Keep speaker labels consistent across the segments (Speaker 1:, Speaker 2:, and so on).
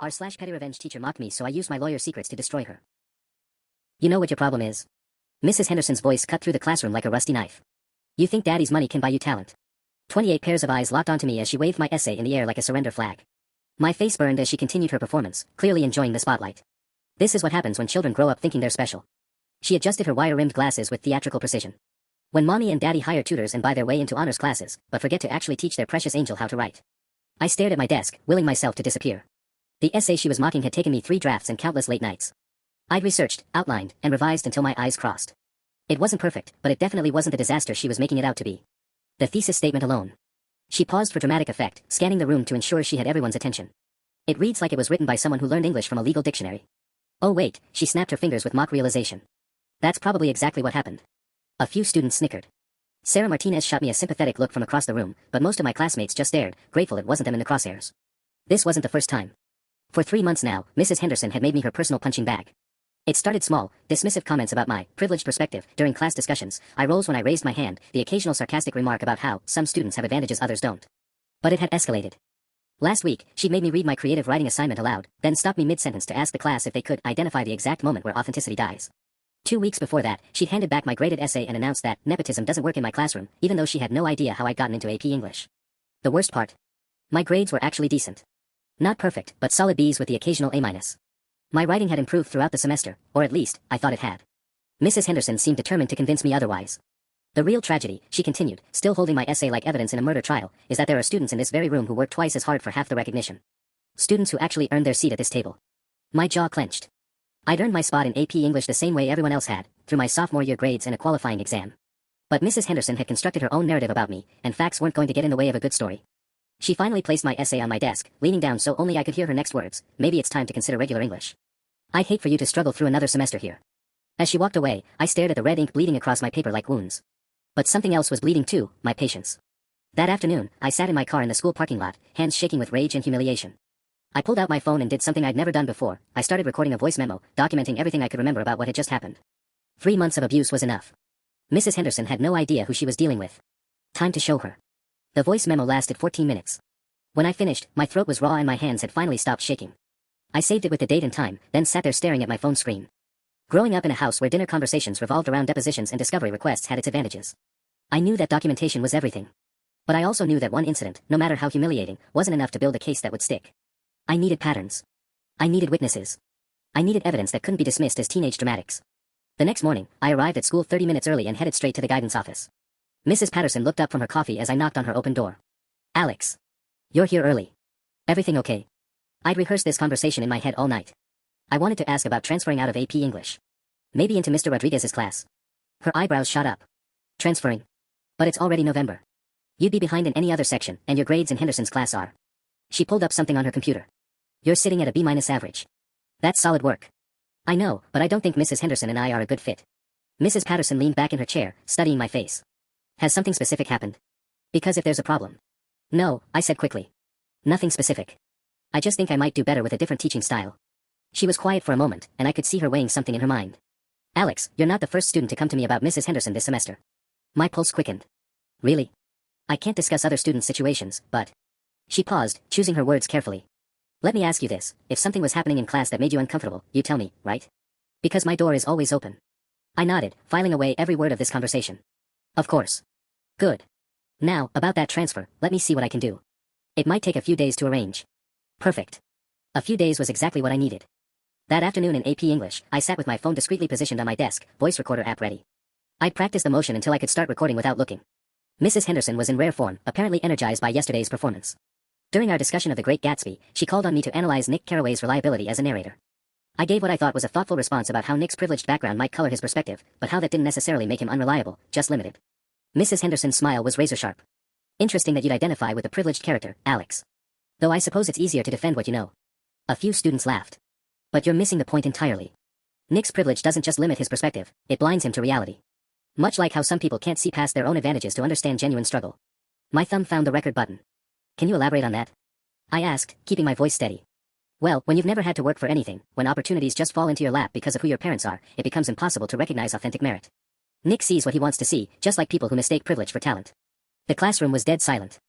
Speaker 1: r/pettyrevenge teacher mocked me, so I used my lawyer's secrets to destroy her. You know what your problem is? Mrs. Henderson's voice cut through the classroom like a rusty knife. You think daddy's money can buy you talent? 28 pairs of eyes locked onto me as she waved my essay in the air like a surrender flag. My face burned as she continued her performance, clearly enjoying the spotlight. This is what happens when children grow up thinking they're special. She adjusted her wire-rimmed glasses with theatrical precision. When mommy and daddy hire tutors and buy their way into honors classes, but forget to actually teach their precious angel how to write. I stared at my desk, willing myself to disappear. The essay she was mocking had taken me 3 drafts and countless late nights. I'd researched, outlined, and revised until my eyes crossed. It wasn't perfect, but it definitely wasn't the disaster she was making it out to be. The thesis statement alone. She paused for dramatic effect, scanning the room to ensure she had everyone's attention. It reads like it was written by someone who learned English from a legal dictionary. Oh wait, she snapped her fingers with mock realization. That's probably exactly what happened. A few students snickered. Sarah Martinez shot me a sympathetic look from across the room, but most of my classmates just stared, grateful it wasn't them in the crosshairs. This wasn't the first time. For 3 months now, Mrs. Henderson had made me her personal punching bag. It started small, dismissive comments about my privileged perspective during class discussions, eye rolls when I raised my hand, the occasional sarcastic remark about how some students have advantages others don't. But it had escalated. Last week, she made me read my creative writing assignment aloud, then stopped me mid-sentence to ask the class if they could identify the exact moment where authenticity dies. 2 weeks before that, she'd handed back my graded essay and announced that nepotism doesn't work in my classroom, even though she had no idea how I'd gotten into AP English. The worst part? My grades were actually decent. Not perfect, but solid B's with the occasional A-. My writing had improved throughout the semester, or at least, I thought it had. Mrs. Henderson seemed determined to convince me otherwise. The real tragedy, she continued, still holding my essay like evidence in a murder trial, is that there are students in this very room who work twice as hard for half the recognition. Students who actually earned their seat at this table. My jaw clenched. I'd earned my spot in AP English the same way everyone else had, through my sophomore year grades and a qualifying exam. But Mrs. Henderson had constructed her own narrative about me, and facts weren't going to get in the way of a good story. She finally placed my essay on my desk, leaning down so only I could hear her next words, maybe it's time to consider regular English. I'd hate for you to struggle through another semester here. As she walked away, I stared at the red ink bleeding across my paper like wounds. But something else was bleeding too, my patience. That afternoon, I sat in my car in the school parking lot, hands shaking with rage and humiliation. I pulled out my phone and did something I'd never done before. I started recording a voice memo, documenting everything I could remember about what had just happened. 3 months of abuse was enough. Mrs. Henderson had no idea who she was dealing with. Time to show her. The voice memo lasted 14 minutes. When I finished, my throat was raw and my hands had finally stopped shaking. I saved it with the date and time, then sat there staring at my phone screen. Growing up in a house where dinner conversations revolved around depositions and discovery requests had its advantages. I knew that documentation was everything. But I also knew that one incident, no matter how humiliating, wasn't enough to build a case that would stick. I needed patterns. I needed witnesses. I needed evidence that couldn't be dismissed as teenage dramatics. The next morning, I arrived at school 30 minutes early and headed straight to the guidance office. Mrs. Patterson looked up from her coffee as I knocked on her open door. Alex. You're here early. Everything okay? I'd rehearsed this conversation in my head all night. I wanted to ask about transferring out of AP English. Maybe into Mr. Rodriguez's class. Her eyebrows shot up. Transferring? But it's already November. You'd be behind in any other section, and your grades in Henderson's class are. She pulled up something on her computer. You're sitting at a B- average. That's solid work. I know, but I don't think Mrs. Henderson and I are a good fit. Mrs. Patterson leaned back in her chair, studying my face. Has something specific happened? Because if there's a problem. No, I said quickly. Nothing specific. I just think I might do better with a different teaching style. She was quiet for a moment, and I could see her weighing something in her mind. Alex, you're not the first student to come to me about Mrs. Henderson this semester. My pulse quickened. Really? I can't discuss other students' situations, but... She paused, choosing her words carefully. Let me ask you this, if something was happening in class that made you uncomfortable, you tell me, right? Because my door is always open. I nodded, filing away every word of this conversation. Of course. Good. Now, about that transfer, let me see what I can do. It might take a few days to arrange. Perfect. A few days was exactly what I needed. That afternoon in AP English, I sat with my phone discreetly positioned on my desk, voice recorder app ready. I'd practiced the motion until I could start recording without looking. Mrs. Henderson was in rare form, apparently energized by yesterday's performance. During our discussion of The Great Gatsby, she called on me to analyze Nick Carraway's reliability as a narrator. I gave what I thought was a thoughtful response about how Nick's privileged background might color his perspective, but how that didn't necessarily make him unreliable, just limited. Mrs. Henderson's smile was razor-sharp. Interesting that you'd identify with a privileged character, Alex. Though I suppose it's easier to defend what you know. A few students laughed. But you're missing the point entirely. Nick's privilege doesn't just limit his perspective, it blinds him to reality. Much like how some people can't see past their own advantages to understand genuine struggle. My thumb found the record button. Can you elaborate on that? I asked, keeping my voice steady. Well, when you've never had to work for anything, when opportunities just fall into your lap because of who your parents are, it becomes impossible to recognize authentic merit. Nick sees what he wants to see, just like people who mistake privilege for talent. The classroom was dead silent.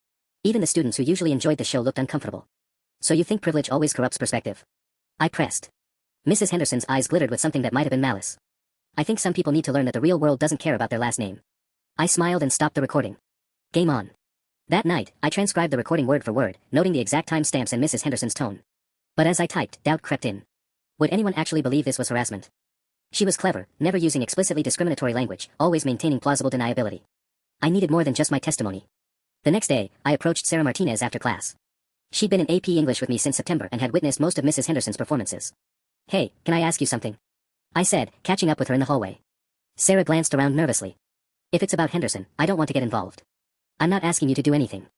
Speaker 1: Even the students who usually enjoyed the show looked uncomfortable. So you think privilege always corrupts perspective? I pressed. Mrs. Henderson's eyes glittered with something that might have been malice. I think some people need to learn that the real world doesn't care about their last name. I smiled and stopped the recording. Game on. That night, I transcribed the recording word for word, noting the exact time stamps and Mrs. Henderson's tone. But as I typed, doubt crept in. Would anyone actually believe this was harassment? She was clever, never using explicitly discriminatory language, always maintaining plausible deniability. I needed more than just my testimony. The next day, I approached Sarah Martinez after class. She'd been in AP English with me since September and had witnessed most of Mrs. Henderson's performances. Hey, can I ask you something? I said, catching up with her in the hallway. Sarah glanced around nervously. If it's about Henderson, I don't want to get involved. I'm not asking you to do anything.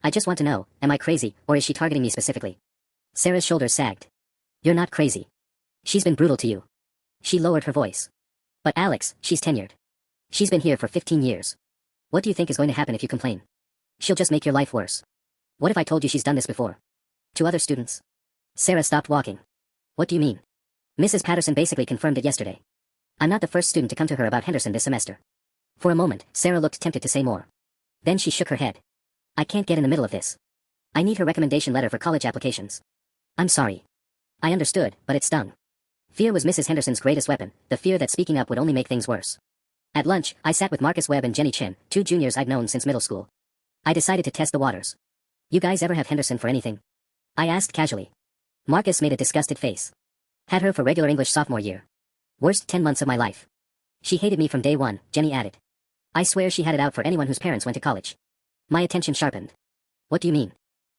Speaker 1: I just want to know, am I crazy, or is she targeting me specifically? Sarah's shoulders sagged. You're not crazy. She's been brutal to you. She lowered her voice. But Alex, she's tenured. She's been here for 15 years. What do you think is going to happen if you complain? She'll just make your life worse. What if I told you she's done this before? To other students? Sarah stopped walking. What do you mean? Mrs. Patterson basically confirmed it yesterday. I'm not the first student to come to her about Henderson this semester. For a moment, Sarah looked tempted to say more. Then she shook her head. I can't get in the middle of this. I need her recommendation letter for college applications. I'm sorry. I understood, but it stung. Fear was Mrs. Henderson's greatest weapon, the fear that speaking up would only make things worse. At lunch, I sat with Marcus Webb and Jenny Chin, two juniors I'd known since middle school. I decided to test the waters. You guys ever have Henderson for anything? I asked casually. Marcus made a disgusted face. Had her for regular English sophomore year. Worst 10 months of my life. She hated me from day one, Jenny added. I swear she had it out for anyone whose parents went to college. My attention sharpened. What do you mean?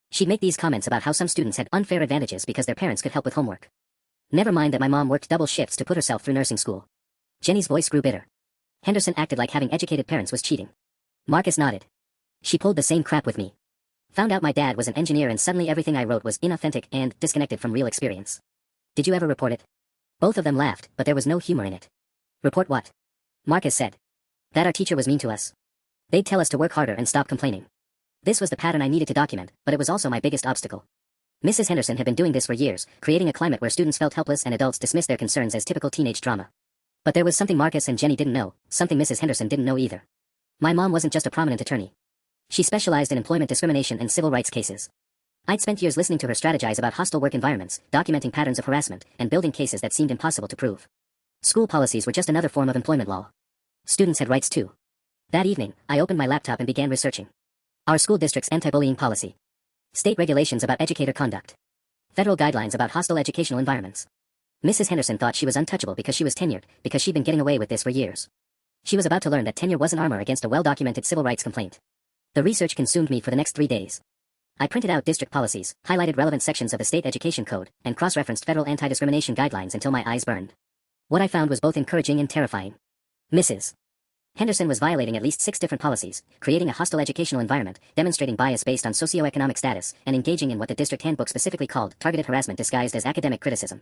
Speaker 1: She'd make these comments about how some students had unfair advantages because their parents could help with homework. Never mind that my mom worked double shifts to put herself through nursing school. Jenny's voice grew bitter. Henderson acted like having educated parents was cheating. Marcus nodded. She pulled the same crap with me. Found out my dad was an engineer and suddenly everything I wrote was inauthentic and disconnected from real experience. Did you ever report it? Both of them laughed, but there was no humor in it. Report what? Marcus said. That our teacher was mean to us. They'd tell us to work harder and stop complaining. This was the pattern I needed to document, but it was also my biggest obstacle. Mrs. Henderson had been doing this for years, creating a climate where students felt helpless and adults dismissed their concerns as typical teenage drama. But there was something Marcus and Jenny didn't know, something Mrs. Henderson didn't know either. My mom wasn't just a prominent attorney. She specialized in employment discrimination and civil rights cases. I'd spent years listening to her strategize about hostile work environments, documenting patterns of harassment, and building cases that seemed impossible to prove. School policies were just another form of employment law. Students had rights too. That evening, I opened my laptop and began researching. Our school district's anti-bullying policy. State regulations about educator conduct. Federal guidelines about hostile educational environments. Mrs. Henderson thought she was untouchable because she was tenured, because she'd been getting away with this for years. She was about to learn that tenure wasn't armor against a well-documented civil rights complaint. The research consumed me for the next 3 days. I printed out district policies, highlighted relevant sections of the state education code, and cross-referenced federal anti-discrimination guidelines until my eyes burned. What I found was both encouraging and terrifying. Mrs. Henderson was violating at least 6 different policies, creating a hostile educational environment, demonstrating bias based on socioeconomic status, and engaging in what the district handbook specifically called targeted harassment disguised as academic criticism.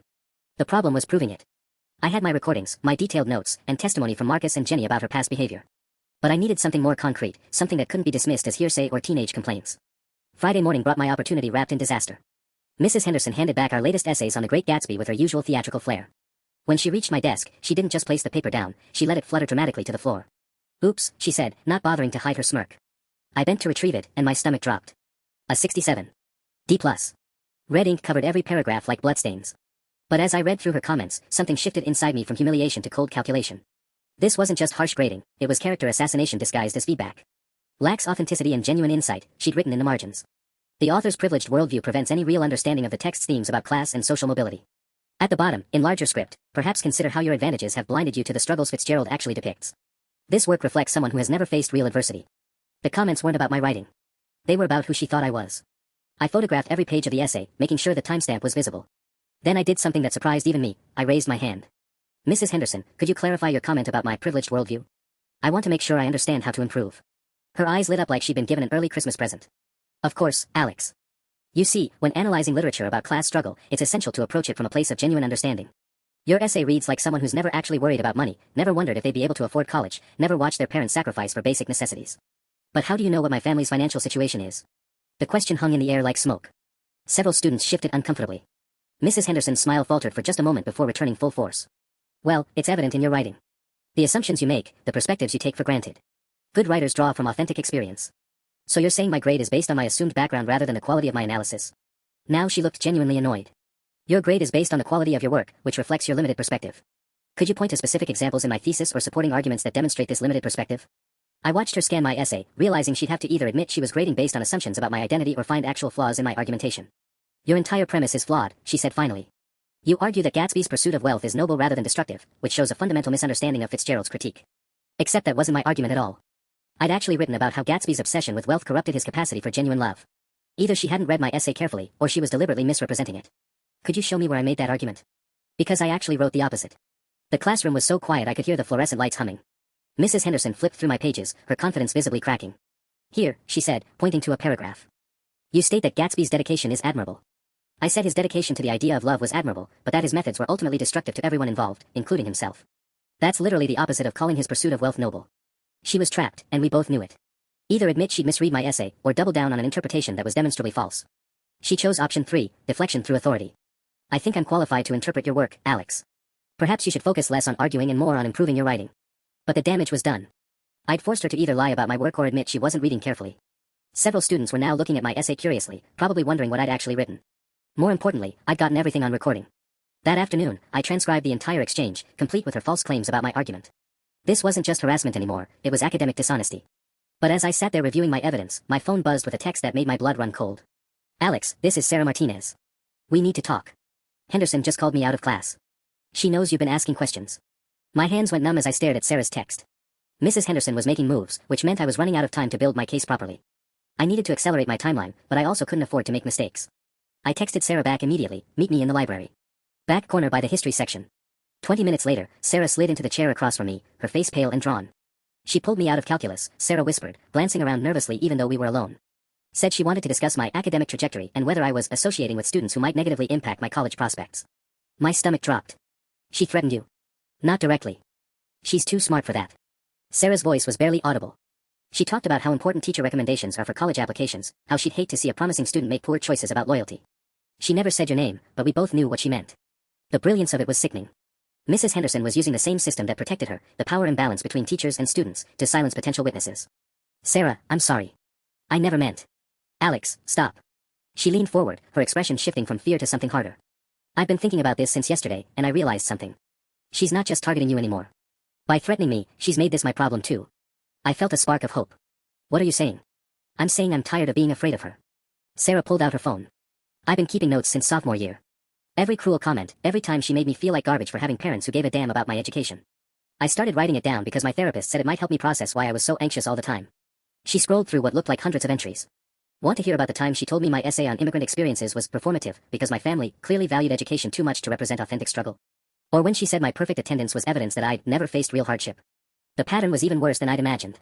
Speaker 1: The problem was proving it. I had my recordings, my detailed notes, and testimony from Marcus and Jenny about her past behavior. But I needed something more concrete, something that couldn't be dismissed as hearsay or teenage complaints. Friday morning brought my opportunity wrapped in disaster. Mrs. Henderson handed back our latest essays on The Great Gatsby with her usual theatrical flair. When she reached my desk, she didn't just place the paper down, she let it flutter dramatically to the floor. Oops, she said, not bothering to hide her smirk. I bent to retrieve it, and my stomach dropped. A 67. D+. Red ink covered every paragraph like bloodstains. But as I read through her comments, something shifted inside me from humiliation to cold calculation. This wasn't just harsh grading, it was character assassination disguised as feedback. Lacks authenticity and genuine insight, she'd written in the margins. The author's privileged worldview prevents any real understanding of the text's themes about class and social mobility. At the bottom, in larger script, perhaps consider how your advantages have blinded you to the struggles Fitzgerald actually depicts. This work reflects someone who has never faced real adversity. The comments weren't about my writing. They were about who she thought I was. I photographed every page of the essay, making sure the timestamp was visible. Then I did something that surprised even me. I raised my hand. Mrs. Henderson, could you clarify your comment about my privileged worldview? I want to make sure I understand how to improve. Her eyes lit up like she'd been given an early Christmas present. Of course, Alex. You see, when analyzing literature about class struggle, it's essential to approach it from a place of genuine understanding. Your essay reads like someone who's never actually worried about money, never wondered if they'd be able to afford college, never watched their parents sacrifice for basic necessities. But how do you know what my family's financial situation is? The question hung in the air like smoke. Several students shifted uncomfortably. Mrs. Henderson's smile faltered for just a moment before returning full force. Well, it's evident in your writing. The assumptions you make, the perspectives you take for granted. Good writers draw from authentic experience. So you're saying my grade is based on my assumed background rather than the quality of my analysis? Now she looked genuinely annoyed. Your grade is based on the quality of your work, which reflects your limited perspective. Could you point to specific examples in my thesis or supporting arguments that demonstrate this limited perspective? I watched her scan my essay, realizing she'd have to either admit she was grading based on assumptions about my identity or find actual flaws in my argumentation. Your entire premise is flawed, she said finally. You argue that Gatsby's pursuit of wealth is noble rather than destructive, which shows a fundamental misunderstanding of Fitzgerald's critique. Except that wasn't my argument at all. I'd actually written about how Gatsby's obsession with wealth corrupted his capacity for genuine love. Either she hadn't read my essay carefully, or she was deliberately misrepresenting it. Could you show me where I made that argument? Because I actually wrote the opposite. The classroom was so quiet I could hear the fluorescent lights humming. Mrs. Henderson flipped through my pages, her confidence visibly cracking. Here, she said, pointing to a paragraph. You state that Gatsby's dedication is admirable. I said his dedication to the idea of love was admirable, but that his methods were ultimately destructive to everyone involved, including himself. That's literally the opposite of calling his pursuit of wealth noble. She was trapped, and we both knew it. Either admit she'd misread my essay, or double down on an interpretation that was demonstrably false. She chose option 3, deflection through authority. I think I'm qualified to interpret your work, Alex. Perhaps you should focus less on arguing and more on improving your writing. But the damage was done. I'd forced her to either lie about my work or admit she wasn't reading carefully. Several students were now looking at my essay curiously, probably wondering what I'd actually written. More importantly, I'd gotten everything on recording. That afternoon, I transcribed the entire exchange, complete with her false claims about my argument. This wasn't just harassment anymore, it was academic dishonesty. But as I sat there reviewing my evidence, my phone buzzed with a text that made my blood run cold. Alex, this is Sarah Martinez. We need to talk. Henderson just called me out of class. She knows you've been asking questions. My hands went numb as I stared at Sarah's text. Mrs. Henderson was making moves, which meant I was running out of time to build my case properly. I needed to accelerate my timeline, but I also couldn't afford to make mistakes. I texted Sarah back immediately, meet me in the library. Back corner by the history section. 20 minutes later, Sarah slid into the chair across from me, her face pale and drawn. She pulled me out of calculus, Sarah whispered, glancing around nervously even though we were alone. Said she wanted to discuss my academic trajectory and whether I was associating with students who might negatively impact my college prospects. My stomach dropped. She threatened you. Not directly. She's too smart for that. Sarah's voice was barely audible. She talked about how important teacher recommendations are for college applications, how she'd hate to see a promising student make poor choices about loyalty. She never said your name, but we both knew what she meant. The brilliance of it was sickening. Mrs. Henderson was using the same system that protected her, the power imbalance between teachers and students, to silence potential witnesses. Sarah, I'm sorry. I never meant. Alex, stop. She leaned forward, her expression shifting from fear to something harder. I've been thinking about this since yesterday, and I realized something. She's not just targeting you anymore. By threatening me, she's made this my problem too. I felt a spark of hope. What are you saying? I'm saying I'm tired of being afraid of her. Sarah pulled out her phone. I've been keeping notes since sophomore year. Every cruel comment, every time she made me feel like garbage for having parents who gave a damn about my education. I started writing it down because my therapist said it might help me process why I was so anxious all the time. She scrolled through what looked like hundreds of entries. Want to hear about the time she told me my essay on immigrant experiences was performative because my family clearly valued education too much to represent authentic struggle? Or when she said my perfect attendance was evidence that I'd never faced real hardship? The pattern was even worse than I'd imagined.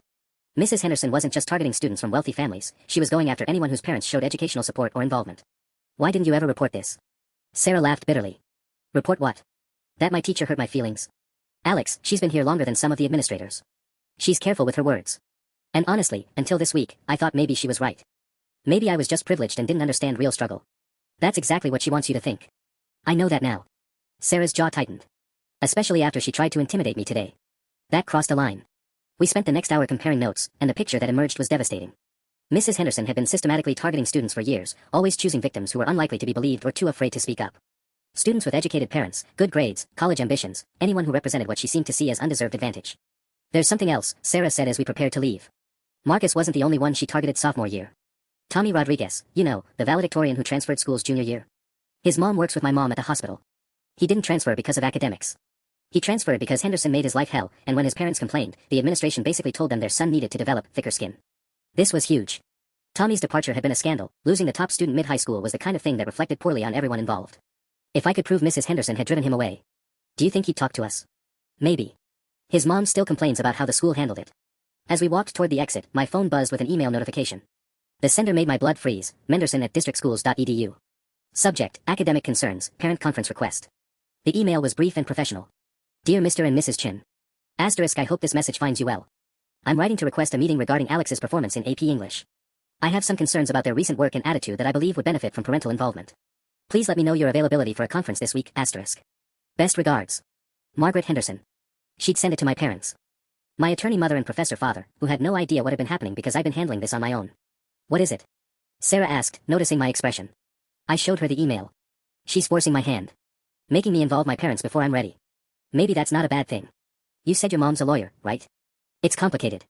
Speaker 1: Mrs. Henderson wasn't just targeting students from wealthy families, she was going after anyone whose parents showed educational support or involvement. Why didn't you ever report this? Sarah laughed bitterly. Report what? That my teacher hurt my feelings. Alex, she's been here longer than some of the administrators. She's careful with her words. And honestly, until this week, I thought maybe she was right. Maybe I was just privileged and didn't understand real struggle. That's exactly what she wants you to think. I know that now. Sarah's jaw tightened. Especially after she tried to intimidate me today. That crossed a line. We spent the next hour comparing notes, and the picture that emerged was devastating. Mrs. Henderson had been systematically targeting students for years, always choosing victims who were unlikely to be believed or too afraid to speak up. Students with educated parents, good grades, college ambitions, anyone who represented what she seemed to see as undeserved advantage. There's something else, Sarah said as we prepared to leave. Marcus wasn't the only one she targeted sophomore year. Tommy Rodriguez, you know, the valedictorian who transferred schools junior year. His mom works with my mom at the hospital. He didn't transfer because of academics. He transferred because Henderson made his life hell, and when his parents complained, the administration basically told them their son needed to develop thicker skin. This was huge. Tommy's departure had been a scandal. Losing the top student mid-high school was the kind of thing that reflected poorly on everyone involved. If I could prove Mrs. Henderson had driven him away. Do you think he'd talk to us? Maybe. His mom still complains about how the school handled it. As we walked toward the exit, my phone buzzed with an email notification. The sender made my blood freeze, menderson@districtschools.edu. Subject, academic concerns, parent conference request. The email was brief and professional. Dear Mr. and Mrs. Chin. Asterisk, I hope this message finds you well. I'm writing to request a meeting regarding Alex's performance in AP English. I have some concerns about their recent work and attitude that I believe would benefit from parental involvement. Please let me know your availability for a conference this week, asterisk. Best regards. Margaret Henderson. She'd send it to my parents. My attorney mother and professor father, who had no idea what had been happening because I'd been handling this on my own. What is it? Sarah asked, noticing my expression. I showed her the email. She's forcing my hand. Making me involve my parents before I'm ready. Maybe that's not a bad thing. You said your mom's a lawyer, right? It's complicated.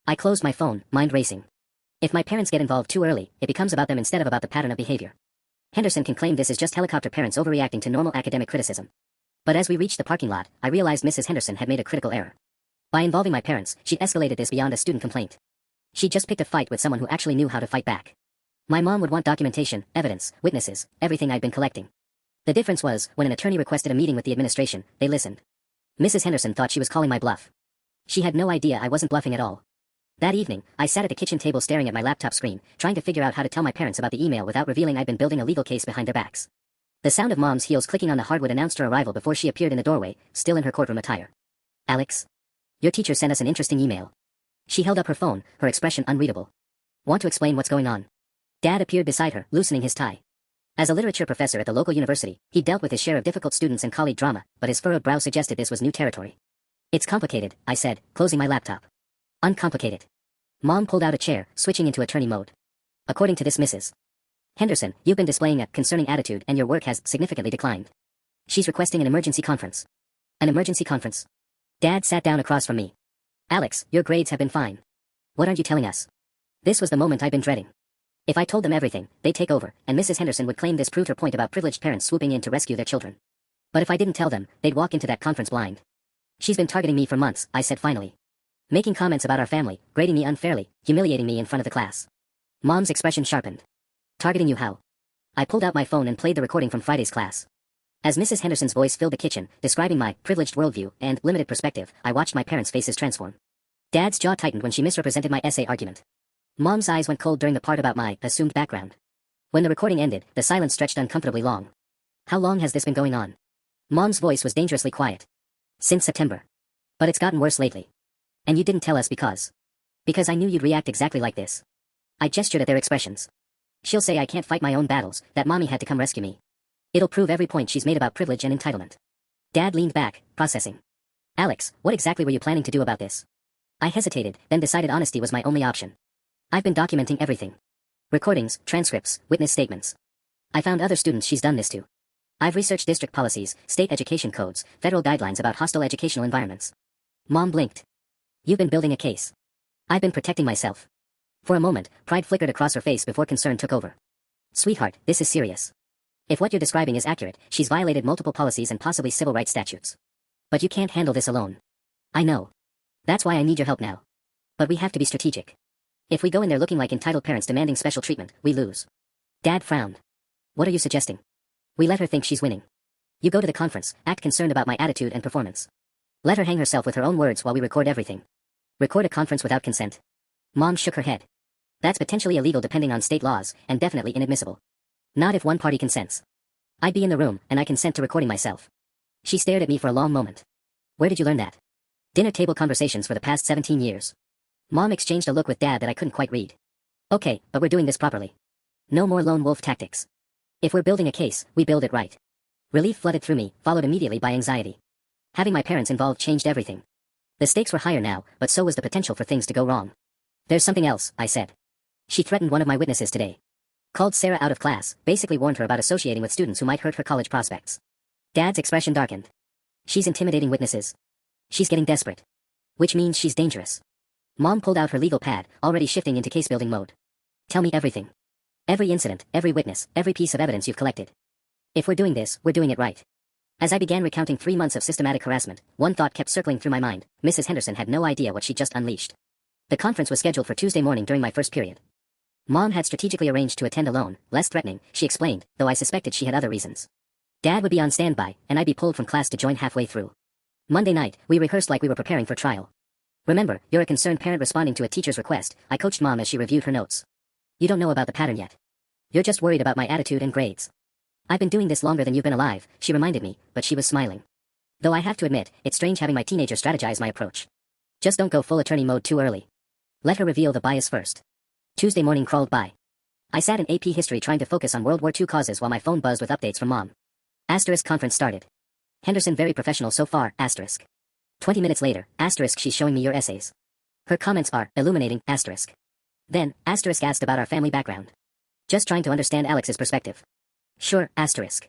Speaker 1: I closed my phone, mind racing. If my parents get involved too early, it becomes about them instead of about the pattern of behavior. Henderson can claim this is just helicopter parents overreacting to normal academic criticism. But as we reached the parking lot, I realized Mrs. Henderson had made a critical error. By involving my parents, she'd escalated this beyond a student complaint. She'd just picked a fight with someone who actually knew how to fight back. My mom would want documentation, evidence, witnesses, everything I'd been collecting. The difference was, when an attorney requested a meeting with the administration, they listened. Mrs. Henderson thought she was calling my bluff. She had no idea I wasn't bluffing at all. That evening, I sat at the kitchen table staring at my laptop screen, trying to figure out how to tell my parents about the email without revealing I'd been building a legal case behind their backs. The sound of Mom's heels clicking on the hardwood announced her arrival before she appeared in the doorway, still in her courtroom attire. Alex? Your teacher sent us an interesting email. She held up her phone, her expression unreadable. Want to explain what's going on? Dad appeared beside her, loosening his tie. As a literature professor at the local university, he dealt with his share of difficult students and colleague drama, but his furrowed brow suggested this was new territory. It's complicated, I said, closing my laptop. Uncomplicated. Mom pulled out a chair, switching into attorney mode. According to this Mrs. Henderson, you've been displaying a concerning attitude and your work has significantly declined. She's requesting an emergency conference. An emergency conference? Dad sat down across from me. Alex, your grades have been fine. What aren't you telling us? This was the moment I'd been dreading. If I told them everything, they'd take over, and Mrs. Henderson would claim this proved her point about privileged parents swooping in to rescue their children. But if I didn't tell them, they'd walk into that conference blind. She's been targeting me for months, I said finally. Making comments about our family, grading me unfairly, humiliating me in front of the class. Mom's expression sharpened. Targeting you how? I pulled out my phone and played the recording from Friday's class. As Mrs. Henderson's voice filled the kitchen, describing my privileged worldview and limited perspective, I watched my parents' faces transform. Dad's jaw tightened when she misrepresented my essay argument. Mom's eyes went cold during the part about my assumed background. When the recording ended, the silence stretched uncomfortably long. How long has this been going on? Mom's voice was dangerously quiet. Since September. But it's gotten worse lately. And you didn't tell us because. Because I knew you'd react exactly like this. I gestured at their expressions. She'll say I can't fight my own battles, that Mommy had to come rescue me. It'll prove every point she's made about privilege and entitlement. Dad leaned back, processing. Alex, what exactly were you planning to do about this? I hesitated, then decided honesty was my only option. I've been documenting everything. Recordings, transcripts, witness statements. I found other students she's done this to. I've researched district policies, state education codes, federal guidelines about hostile educational environments. Mom blinked. You've been building a case. I've been protecting myself. For a moment, pride flickered across her face before concern took over. Sweetheart, this is serious. If what you're describing is accurate, she's violated multiple policies and possibly civil rights statutes. But you can't handle this alone. I know. That's why I need your help now. But we have to be strategic. If we go in there looking like entitled parents demanding special treatment, we lose. Dad frowned. What are you suggesting? We let her think she's winning. You go to the conference, act concerned about my attitude and performance. Let her hang herself with her own words while we record everything. Record a conference without consent. Mom shook her head. That's potentially illegal depending on state laws, and definitely inadmissible. Not if one party consents. I'd be in the room, and I consent to recording myself. She stared at me for a long moment. Where did you learn that? Dinner table conversations for the past 17 years. Mom exchanged a look with Dad that I couldn't quite read. Okay, but we're doing this properly. No more lone wolf tactics. If we're building a case, we build it right. Relief flooded through me, followed immediately by anxiety. Having my parents involved changed everything. The stakes were higher now, but so was the potential for things to go wrong. There's something else, I said. She threatened one of my witnesses today. Called Sarah out of class, basically warned her about associating with students who might hurt her college prospects. Dad's expression darkened. She's intimidating witnesses. She's getting desperate. Which means she's dangerous. Mom pulled out her legal pad, already shifting into case-building mode. Tell me everything. Every incident, every witness, every piece of evidence you've collected. If we're doing this, we're doing it right. As I began recounting 3 months of systematic harassment, one thought kept circling through my mind. Mrs. Henderson had no idea what she'd just unleashed. The conference was scheduled for Tuesday morning during my first period. Mom had strategically arranged to attend alone, less threatening, she explained, though I suspected she had other reasons. Dad would be on standby, and I'd be pulled from class to join halfway through. Monday night, we rehearsed like we were preparing for trial. Remember, you're a concerned parent responding to a teacher's request, I coached Mom as she reviewed her notes. You don't know about the pattern yet. You're just worried about my attitude and grades. I've been doing this longer than you've been alive, she reminded me, but she was smiling. Though I have to admit, it's strange having my teenager strategize my approach. Just don't go full attorney mode too early. Let her reveal the bias first. Tuesday morning crawled by. I sat in AP history trying to focus on World War II causes while my phone buzzed with updates from Mom. Asterisk conference started. Henderson very professional so far, asterisk. 20 minutes later, asterisk she's showing me your essays. Her comments are illuminating, asterisk. Then, asterisk asked about our family background. Just trying to understand Alex's perspective. Sure, asterisk.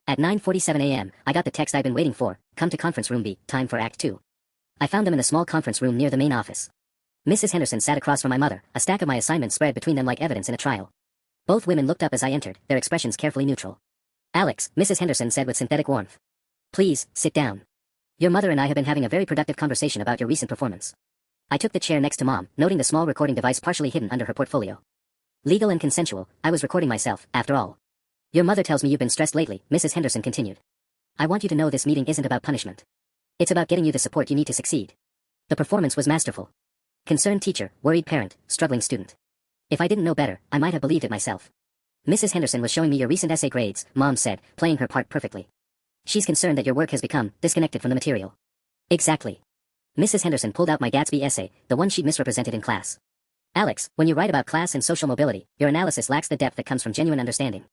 Speaker 1: At 9:47 a.m., I got the text I'd been waiting for, come to conference room B, time for Act 2. I found them in the small conference room near the main office. Mrs. Henderson sat across from my mother, a stack of my assignments spread between them like evidence in a trial. Both women looked up as I entered, their expressions carefully neutral. Alex, Mrs. Henderson said with synthetic warmth. Please, sit down. Your mother and I have been having a very productive conversation about your recent performance. I took the chair next to Mom, noting the small recording device partially hidden under her portfolio. Legal and consensual, I was recording myself, after all. Your mother tells me you've been stressed lately, Mrs. Henderson continued. I want you to know this meeting isn't about punishment. It's about getting you the support you need to succeed. The performance was masterful. Concerned teacher, worried parent, struggling student. If I didn't know better, I might have believed it myself. Mrs. Henderson was showing me your recent essay grades, Mom said, playing her part perfectly. She's concerned that your work has become disconnected from the material. Exactly. Mrs. Henderson pulled out my Gatsby essay, the one she'd misrepresented in class. Alex, when you write about class and social mobility, your analysis lacks the depth that comes from genuine understanding.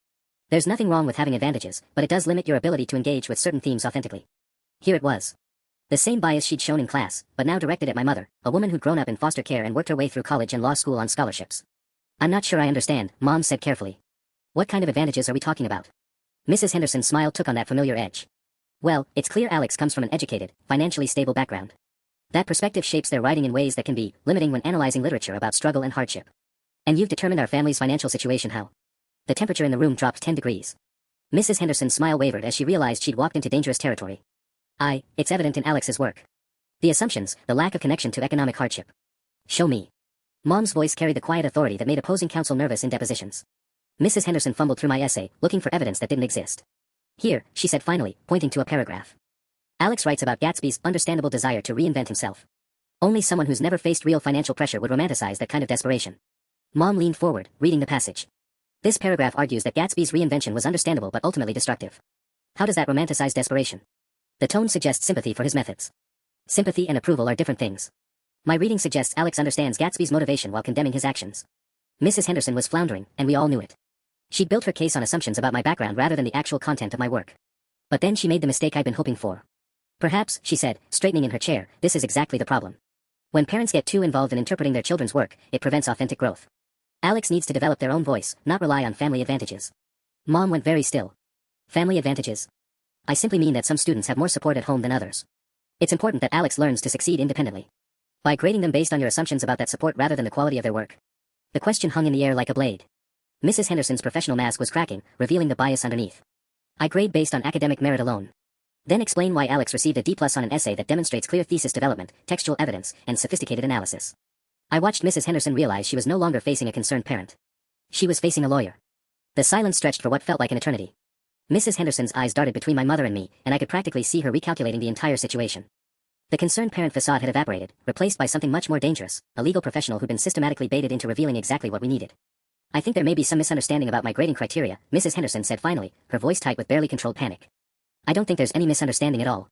Speaker 1: There's nothing wrong with having advantages, but it does limit your ability to engage with certain themes authentically. Here it was. The same bias she'd shown in class, but now directed at my mother, a woman who'd grown up in foster care and worked her way through college and law school on scholarships. I'm not sure I understand, Mom said carefully. What kind of advantages are we talking about? Mrs. Henderson's smile took on that familiar edge. Well, it's clear Alex comes from an educated, financially stable background. That perspective shapes their writing in ways that can be limiting when analyzing literature about struggle and hardship. And you've determined our family's financial situation how? The temperature in the room dropped 10 degrees. Mrs. Henderson's smile wavered as she realized she'd walked into dangerous territory. It's evident in Alex's work. The assumptions, the lack of connection to economic hardship. Show me. Mom's voice carried the quiet authority that made opposing counsel nervous in depositions. Mrs. Henderson fumbled through my essay, looking for evidence that didn't exist. Here, she said finally, pointing to a paragraph. Alex writes about Gatsby's understandable desire to reinvent himself. Only someone who's never faced real financial pressure would romanticize that kind of desperation. Mom leaned forward, reading the passage. This paragraph argues that Gatsby's reinvention was understandable but ultimately destructive. How does that romanticize desperation? The tone suggests sympathy for his methods. Sympathy and approval are different things. My reading suggests Alex understands Gatsby's motivation while condemning his actions. Mrs. Henderson was floundering, and we all knew it. She'd built her case on assumptions about my background rather than the actual content of my work. But then she made the mistake I'd been hoping for. Perhaps, she said, straightening in her chair, this is exactly the problem. When parents get too involved in interpreting their children's work, it prevents authentic growth. Alex needs to develop their own voice, not rely on family advantages. Mom went very still. Family advantages? I simply mean that some students have more support at home than others. It's important that Alex learns to succeed independently. By grading them based on your assumptions about that support rather than the quality of their work. The question hung in the air like a blade. Mrs. Henderson's professional mask was cracking, revealing the bias underneath. I grade based on academic merit alone. Then explain why Alex received a D+ on an essay that demonstrates clear thesis development, textual evidence, and sophisticated analysis. I watched Mrs. Henderson realize she was no longer facing a concerned parent. She was facing a lawyer. The silence stretched for what felt like an eternity. Mrs. Henderson's eyes darted between my mother and me, and I could practically see her recalculating the entire situation. The concerned parent facade had evaporated, replaced by something much more dangerous, a legal professional who'd been systematically baited into revealing exactly what we needed. I think there may be some misunderstanding about my grading criteria, Mrs. Henderson said finally, her voice tight with barely controlled panic. I don't think there's any misunderstanding at all.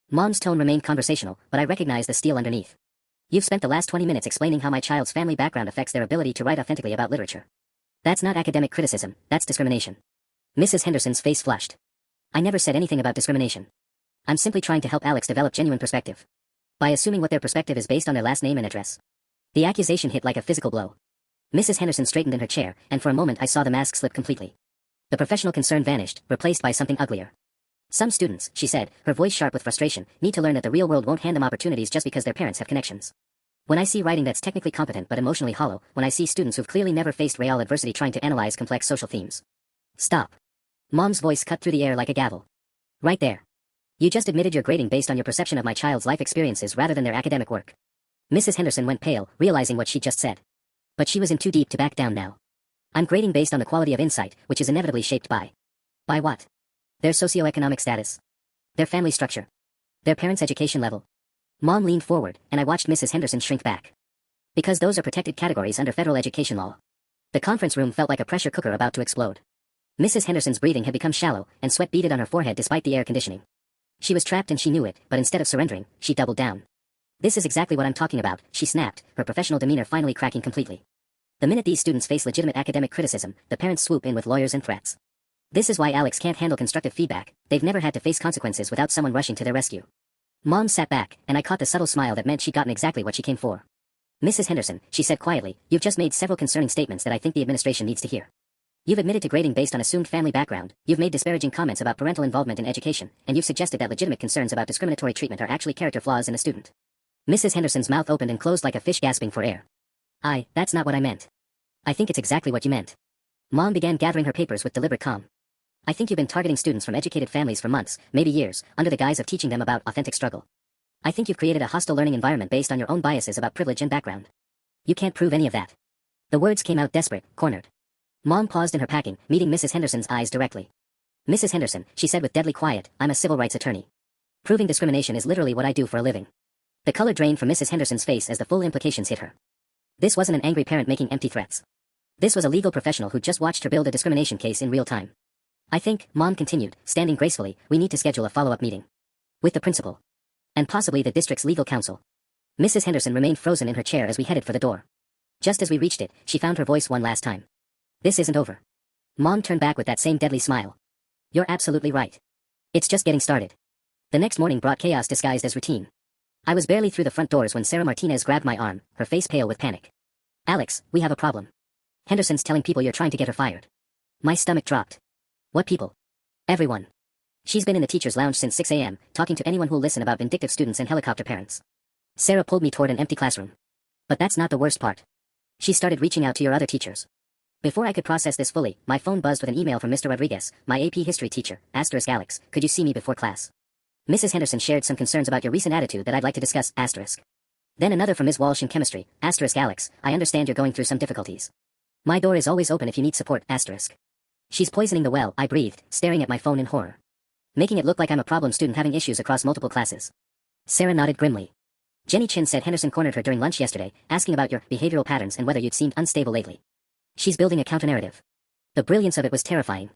Speaker 1: Mom's tone remained conversational, but I recognized the steel underneath. You've spent the last 20 minutes explaining how my child's family background affects their ability to write authentically about literature. That's not academic criticism, that's discrimination. Mrs. Henderson's face flushed. I never said anything about discrimination. I'm simply trying to help Alex develop genuine perspective. By assuming what their perspective is based on their last name and address. The accusation hit like a physical blow. Mrs. Henderson straightened in her chair, and for a moment I saw the mask slip completely. The professional concern vanished, replaced by something uglier. Some students, she said, her voice sharp with frustration, need to learn that the real world won't hand them opportunities just because their parents have connections. When I see writing that's technically competent but emotionally hollow, when I see students who've clearly never faced real adversity trying to analyze complex social themes. Stop. Mom's voice cut through the air like a gavel. Right there. You just admitted you're grading based on your perception of my child's life experiences rather than their academic work. Mrs. Henderson went pale, realizing what she'd just said. But she was in too deep to back down now. I'm grading based on the quality of insight, which is inevitably shaped by. By what? Their socioeconomic status. Their family structure. Their parents' education level. Mom leaned forward, and I watched Mrs. Henderson shrink back. Because those are protected categories under federal education law. The conference room felt like a pressure cooker about to explode. Mrs. Henderson's breathing had become shallow, and sweat beaded on her forehead despite the air conditioning. She was trapped and she knew it, but instead of surrendering, she doubled down. This is exactly what I'm talking about, she snapped, her professional demeanor finally cracking completely. The minute these students face legitimate academic criticism, the parents swoop in with lawyers and threats. This is why Alex can't handle constructive feedback. They've never had to face consequences without someone rushing to their rescue. Mom sat back, and I caught the subtle smile that meant she'd gotten exactly what she came for. Mrs. Henderson, she said quietly, you've just made several concerning statements that I think the administration needs to hear. You've admitted to grading based on assumed family background, you've made disparaging comments about parental involvement in education, and you've suggested that legitimate concerns about discriminatory treatment are actually character flaws in a student. Mrs. Henderson's mouth opened and closed like a fish gasping for air. That's not what I meant. I think it's exactly what you meant. Mom began gathering her papers with deliberate calm. I think you've been targeting students from educated families for months, maybe years, under the guise of teaching them about authentic struggle. I think you've created a hostile learning environment based on your own biases about privilege and background. You can't prove any of that. The words came out desperate, cornered. Mom paused in her packing, meeting Mrs. Henderson's eyes directly. Mrs. Henderson, she said with deadly quiet, I'm a civil rights attorney. Proving discrimination is literally what I do for a living. The color drained from Mrs. Henderson's face as the full implications hit her. This wasn't an angry parent making empty threats. This was a legal professional who just watched her build a discrimination case in real time. I think, Mom continued, standing gracefully, we need to schedule a follow-up meeting. With the principal. And possibly the district's legal counsel. Mrs. Henderson remained frozen in her chair as we headed for the door. Just as we reached it, she found her voice one last time. This isn't over. Mom turned back with that same deadly smile. You're absolutely right. It's just getting started. The next morning brought chaos disguised as routine. I was barely through the front doors when Sarah Martinez grabbed my arm, her face pale with panic. Alex, we have a problem. Henderson's telling people you're trying to get her fired. My stomach dropped. What people? Everyone. She's been in the teacher's lounge since 6 a.m., talking to anyone who'll listen about vindictive students and helicopter parents. Sarah pulled me toward an empty classroom. But that's not the worst part. She started reaching out to your other teachers. Before I could process this fully, my phone buzzed with an email from Mr. Rodriguez, my AP history teacher, *Alex, could you see me before class? Mrs. Henderson shared some concerns about your recent attitude that I'd like to discuss, *. Then another from Ms. Walsh in chemistry, *Alex, I understand you're going through some difficulties. My door is always open if you need support, *. She's poisoning the well, I breathed, staring at my phone in horror. Making it look like I'm a problem student having issues across multiple classes. Sarah nodded grimly. Jenny Chin said Henderson cornered her during lunch yesterday, asking about your behavioral patterns and whether you'd seemed unstable lately. She's building a counter-narrative. The brilliance of it was terrifying.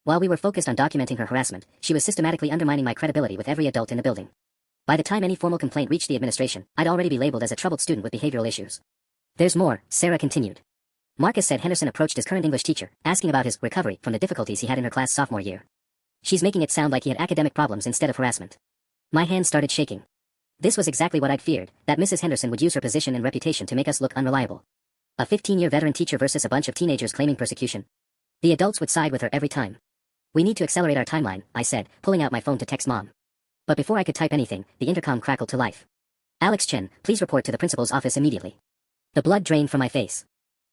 Speaker 1: While we were focused on documenting her harassment, she was systematically undermining my credibility with every adult in the building. By the time any formal complaint reached the administration, I'd already be labeled as a troubled student with behavioral issues. There's more, Sarah continued. Marcus said Henderson approached his current English teacher, asking about his recovery from the difficulties he had in her class sophomore year. She's making it sound like he had academic problems instead of harassment. My hands started shaking. This was exactly what I'd feared, that Mrs. Henderson would use her position and reputation to make us look unreliable. A 15-year veteran teacher versus a bunch of teenagers claiming persecution. The adults would side with her every time. We need to accelerate our timeline, I said, pulling out my phone to text Mom. But before I could type anything, the intercom crackled to life. Alex Chen, please report to the principal's office immediately. The blood drained from my face.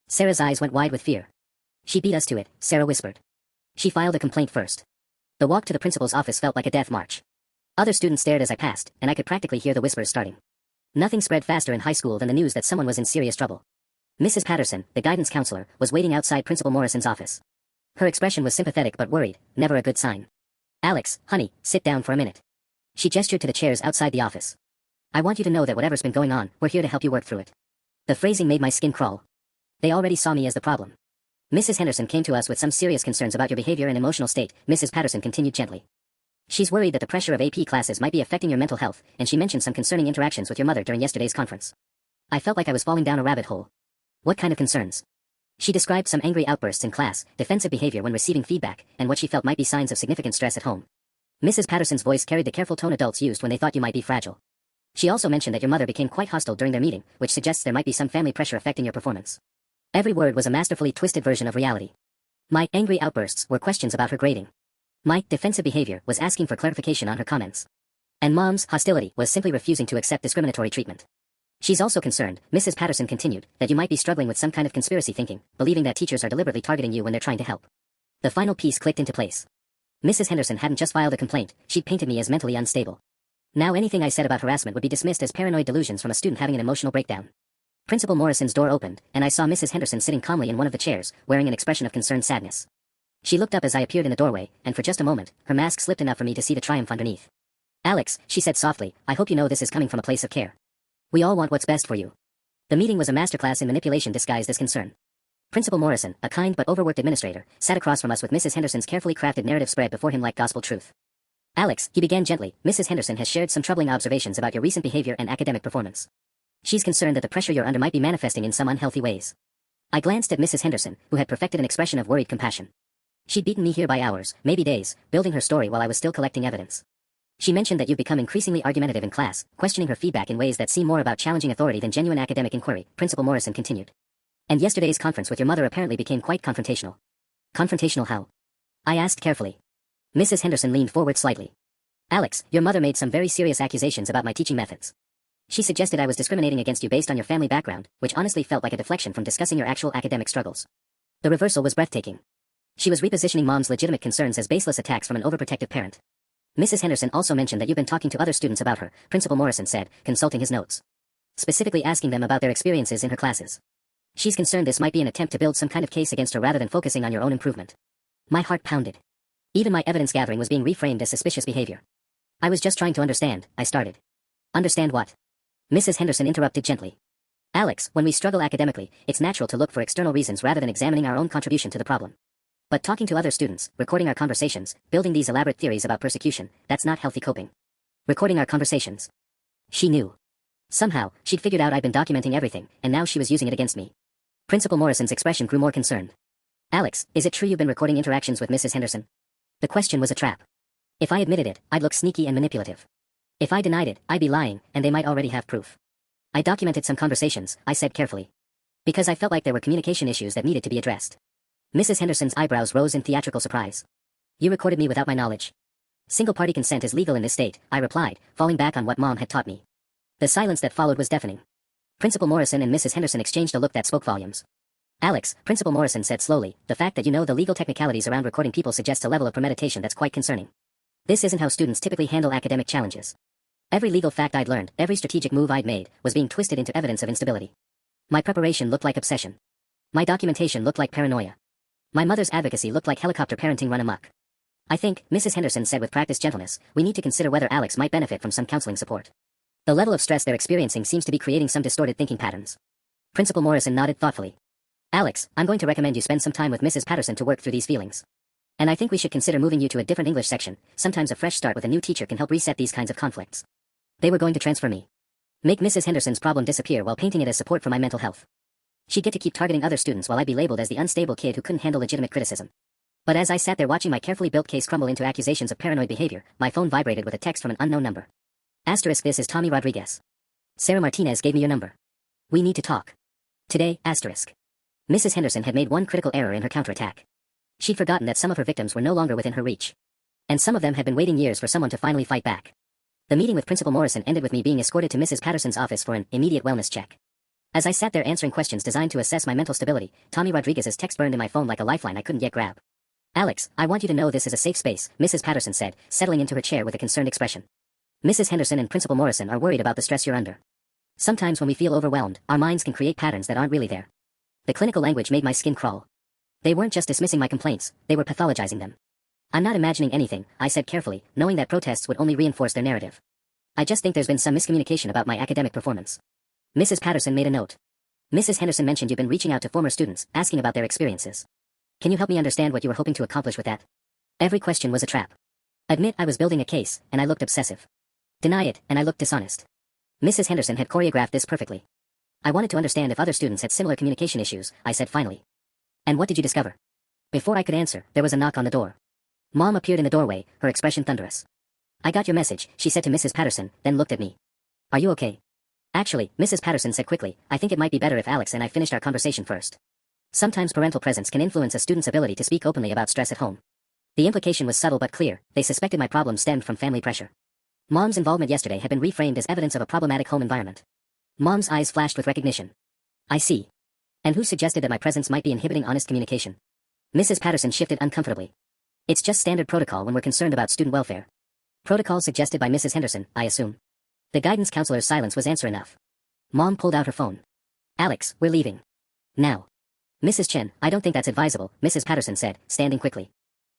Speaker 1: Sarah's eyes went wide with fear. She beat us to it, Sarah whispered. She filed a complaint first. The walk to the principal's office felt like a death march. Other students stared as I passed, and I could practically hear the whispers starting. Nothing spread faster in high school than the news that someone was in serious trouble. Mrs. Patterson, the guidance counselor, was waiting outside Principal Morrison's office. Her expression was sympathetic but worried, never a good sign. Alex, honey, sit down for a minute. She gestured to the chairs outside the office. I want you to know that whatever's been going on, we're here to help you work through it. The phrasing made my skin crawl. They already saw me as the problem. Mrs. Henderson came to us with some serious concerns about your behavior and emotional state, Mrs. Patterson continued gently. She's worried that the pressure of AP classes might be affecting your mental health, and she mentioned some concerning interactions with your mother during yesterday's conference. I felt like I was falling down a rabbit hole. What kind of concerns? She described some angry outbursts in class, defensive behavior when receiving feedback, and what she felt might be signs of significant stress at home. Mrs. Patterson's voice carried the careful tone adults used when they thought you might be fragile. She also mentioned that your mother became quite hostile during their meeting, which suggests there might be some family pressure affecting your performance. Every word was a masterfully twisted version of reality. My angry outbursts were questions about her grading. My defensive behavior was asking for clarification on her comments. And Mom's hostility was simply refusing to accept discriminatory treatment. She's also concerned, Mrs. Patterson continued, that you might be struggling with some kind of conspiracy thinking, believing that teachers are deliberately targeting you when they're trying to help. The final piece clicked into place. Mrs. Henderson hadn't just filed a complaint, she'd painted me as mentally unstable. Now anything I said about harassment would be dismissed as paranoid delusions from a student having an emotional breakdown. Principal Morrison's door opened, and I saw Mrs. Henderson sitting calmly in one of the chairs, wearing an expression of concerned sadness. She looked up as I appeared in the doorway, and for just a moment, her mask slipped enough for me to see the triumph underneath. Alex, she said softly, I hope you know this is coming from a place of care. We all want what's best for you. The meeting was a masterclass in manipulation disguised as concern. Principal Morrison, a kind but overworked administrator, sat across from us with Mrs. Henderson's carefully crafted narrative spread before him like gospel truth. Alex, he began gently, Mrs. Henderson has shared some troubling observations about your recent behavior and academic performance. She's concerned that the pressure you're under might be manifesting in some unhealthy ways. I glanced at Mrs. Henderson, who had perfected an expression of worried compassion. She'd beaten me here by hours, maybe days, building her story while I was still collecting evidence. She mentioned that you've become increasingly argumentative in class, questioning her feedback in ways that seem more about challenging authority than genuine academic inquiry, Principal Morrison continued. And yesterday's conference with your mother apparently became quite confrontational. Confrontational how? I asked carefully. Mrs. Henderson leaned forward slightly. Alex, your mother made some very serious accusations about my teaching methods. She suggested I was discriminating against you based on your family background, which honestly felt like a deflection from discussing your actual academic struggles. The reversal was breathtaking. She was repositioning Mom's legitimate concerns as baseless attacks from an overprotective parent. Mrs. Henderson also mentioned that you've been talking to other students about her, Principal Morrison said, consulting his notes. Specifically asking them about their experiences in her classes. She's concerned this might be an attempt to build some kind of case against her rather than focusing on your own improvement. My heart pounded. Even my evidence gathering was being reframed as suspicious behavior. I was just trying to understand, I started. Understand what? Mrs. Henderson interrupted gently. Alex, when we struggle academically, it's natural to look for external reasons rather than examining our own contribution to the problem. But talking to other students, recording our conversations, building these elaborate theories about persecution, that's not healthy coping. Recording our conversations. She knew. Somehow, she'd figured out I'd been documenting everything, and now she was using it against me. Principal Morrison's expression grew more concerned. Alex, is it true you've been recording interactions with Mrs. Henderson? The question was a trap. If I admitted it, I'd look sneaky and manipulative. If I denied it, I'd be lying, and they might already have proof. I documented some conversations, I said carefully. Because I felt like there were communication issues that needed to be addressed. Mrs. Henderson's eyebrows rose in theatrical surprise. You recorded me without my knowledge. Single-party consent is legal in this state, I replied, falling back on what Mom had taught me. The silence that followed was deafening. Principal Morrison and Mrs. Henderson exchanged a look that spoke volumes. Alex, Principal Morrison said slowly, the fact that you know the legal technicalities around recording people suggests a level of premeditation that's quite concerning. This isn't how students typically handle academic challenges. Every legal fact I'd learned, every strategic move I'd made, was being twisted into evidence of instability. My preparation looked like obsession. My documentation looked like paranoia. My mother's advocacy looked like helicopter parenting run amok. I think, Mrs. Henderson said with practiced gentleness, we need to consider whether Alex might benefit from some counseling support. The level of stress they're experiencing seems to be creating some distorted thinking patterns. Principal Morrison nodded thoughtfully. Alex, I'm going to recommend you spend some time with Mrs. Patterson to work through these feelings. And I think we should consider moving you to a different English section. Sometimes a fresh start with a new teacher can help reset these kinds of conflicts. They were going to transfer me. Make Mrs. Henderson's problem disappear while painting it as support for my mental health. She'd get to keep targeting other students while I'd be labeled as the unstable kid who couldn't handle legitimate criticism. But as I sat there watching my carefully built case crumble into accusations of paranoid behavior, my phone vibrated with a text from an unknown number. Asterisk, this is Tommy Rodriguez. Sarah Martinez gave me your number. We need to talk. Today, asterisk. Mrs. Henderson had made one critical error in her counterattack. She'd forgotten that some of her victims were no longer within her reach. And some of them had been waiting years for someone to finally fight back. The meeting with Principal Morrison ended with me being escorted to Mrs. Patterson's office for an immediate wellness check. As I sat there answering questions designed to assess my mental stability, Tommy Rodriguez's text burned in my phone like a lifeline I couldn't yet grab. Alex, I want you to know this is a safe space, Mrs. Patterson said, settling into her chair with a concerned expression. Mrs. Henderson and Principal Morrison are worried about the stress you're under. Sometimes when we feel overwhelmed, our minds can create patterns that aren't really there. The clinical language made my skin crawl. They weren't just dismissing my complaints, they were pathologizing them. I'm not imagining anything, I said carefully, knowing that protests would only reinforce their narrative. I just think there's been some miscommunication about my academic performance. Mrs. Patterson made a note. Mrs. Henderson mentioned you've been reaching out to former students, asking about their experiences. Can you help me understand what you were hoping to accomplish with that? Every question was a trap. Admit I was building a case, and I looked obsessive. Deny it, and I looked dishonest. Mrs. Henderson had choreographed this perfectly. I wanted to understand if other students had similar communication issues, I said finally. And what did you discover? Before I could answer, there was a knock on the door. Mom appeared in the doorway, her expression thunderous. I got your message, she said to Mrs. Patterson, then looked at me. Are you okay? Actually, Mrs. Patterson said quickly, I think it might be better if Alex and I finished our conversation first. Sometimes parental presence can influence a student's ability to speak openly about stress at home. The implication was subtle but clear, they suspected my problem stemmed from family pressure. Mom's involvement yesterday had been reframed as evidence of a problematic home environment. Mom's eyes flashed with recognition. I see. And who suggested that my presence might be inhibiting honest communication? Mrs. Patterson shifted uncomfortably. It's just standard protocol when we're concerned about student welfare. Protocol suggested by Mrs. Henderson, I assume. The guidance counselor's silence was answer enough. Mom pulled out her phone. Alex, we're leaving. Now. Mrs. Chen, I don't think that's advisable, Mrs. Patterson said, standing quickly.